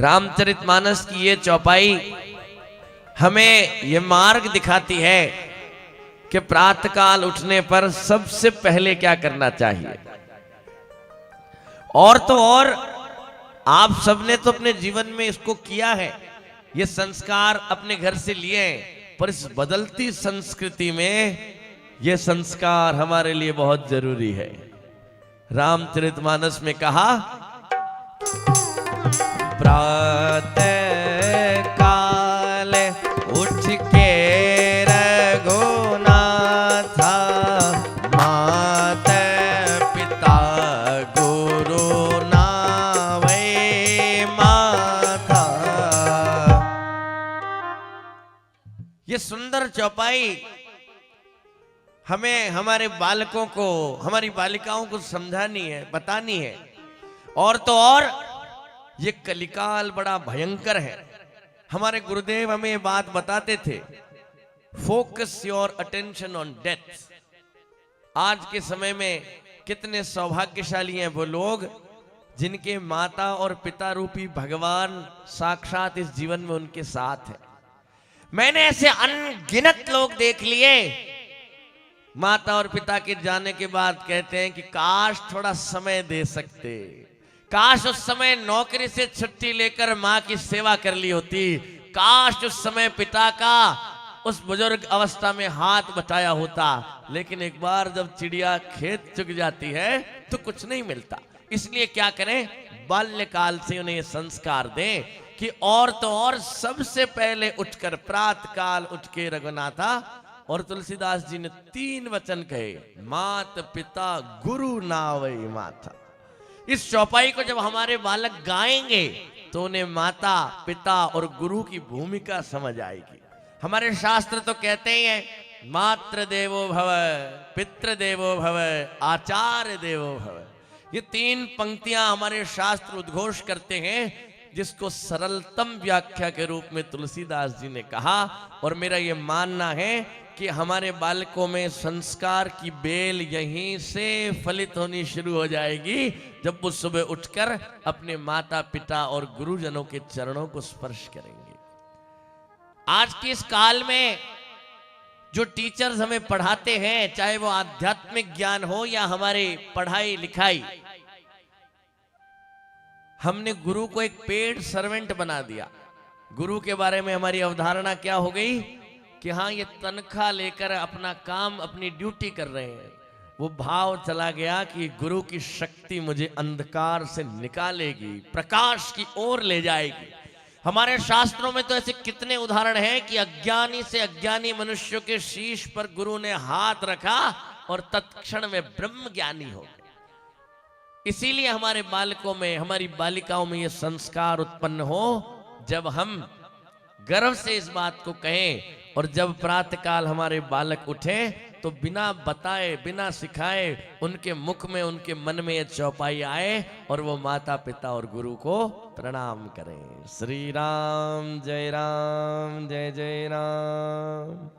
रामचरितमानस की ये चौपाई हमें ये मार्ग दिखाती है कि प्रातःकाल उठने पर सबसे पहले क्या करना चाहिए। और तो और आप सबने तो अपने जीवन में इसको किया है, ये संस्कार अपने घर से लिए हैं, पर इस बदलती संस्कृति में ये संस्कार हमारे लिए बहुत जरूरी है। रामचरितमानस में कहा, प्रातः काल उठ के रघुनाथा, माता पिता गुरु नावे माथा। ये सुंदर चौपाई हमें हमारे बालकों को, हमारी बालिकाओं को समझानी है, बतानी है। और तो और ये कलिकाल बड़ा भयंकर है। हमारे गुरुदेव हमें ये बात बताते थे, focus your attention on death. आज के समय में कितने सौभाग्यशाली हैं वो लोग जिनके माता और पिता रूपी भगवान साक्षात इस जीवन में उनके साथ है। मैंने ऐसे अनगिनत लोग देख लिए, माता और पिता के जाने के बाद कहते हैं कि काश थोड़ा समय दे सकते, काश उस समय नौकरी से छुट्टी लेकर मां की सेवा कर ली होती, काश उस समय पिता का उस बुजुर्ग अवस्था में हाथ बटाया होता। लेकिन एक बार जब चिड़िया खेत चुग जाती है तो कुछ नहीं मिलता। इसलिए क्या करें, बाल्यकाल से उन्हें संस्कार दें कि और तो और सबसे पहले उठकर प्रातःकाल उठ के रघुनाथा। और तुलसीदास जी ने 3 वचन कहे, मात पिता गुरु नावै माथा। इस चौपाई को जब हमारे बालक गाएंगे तो उन्हें माता पिता और गुरु की भूमिका समझ आएगी। हमारे शास्त्र तो कहते ही हैं, मातृ देवो भव, पितृ देवो भव, आचार्य देवो भव। ये 3 पंक्तियां हमारे शास्त्र उद्घोष करते हैं, जिसको सरलतम व्याख्या के रूप में तुलसीदास जी ने कहा। और मेरा ये मानना है कि हमारे बालकों में संस्कार की बेल यहीं से फलित होनी शुरू हो जाएगी, जब वो सुबह उठकर अपने माता पिता और गुरुजनों के चरणों को स्पर्श करेंगे। आज के इस काल में जो टीचर्स हमें पढ़ाते हैं, चाहे वो आध्यात्मिक ज्ञान हो या हमारी पढ़ाई लिखाई, हमने गुरु को एक पेड सर्वेंट बना दिया। गुरु के बारे में हमारी अवधारणा क्या हो गई कि हाँ, ये तनख्वाह लेकर अपना काम, अपनी ड्यूटी कर रहे हैं। वो भाव चला गया कि गुरु की शक्ति मुझे अंधकार से निकालेगी, प्रकाश की ओर ले जाएगी। हमारे शास्त्रों में तो ऐसे कितने उदाहरण हैं कि अज्ञानी से अज्ञानी मनुष्यों के शीश पर गुरु ने हाथ रखा और तत्क्षण में ब्रह्म ज्ञानी हो गए। इसीलिए हमारे बालकों में, हमारी बालिकाओं में ये संस्कार उत्पन्न हो, जब हम गर्व से इस बात को कहें। और जब प्रातःकाल हमारे बालक उठे तो बिना बताए, बिना सिखाए उनके मुख में, उनके मन में ये चौपाई आए और वो माता पिता और गुरु को प्रणाम करें। श्री राम जय राम, जय जय राम।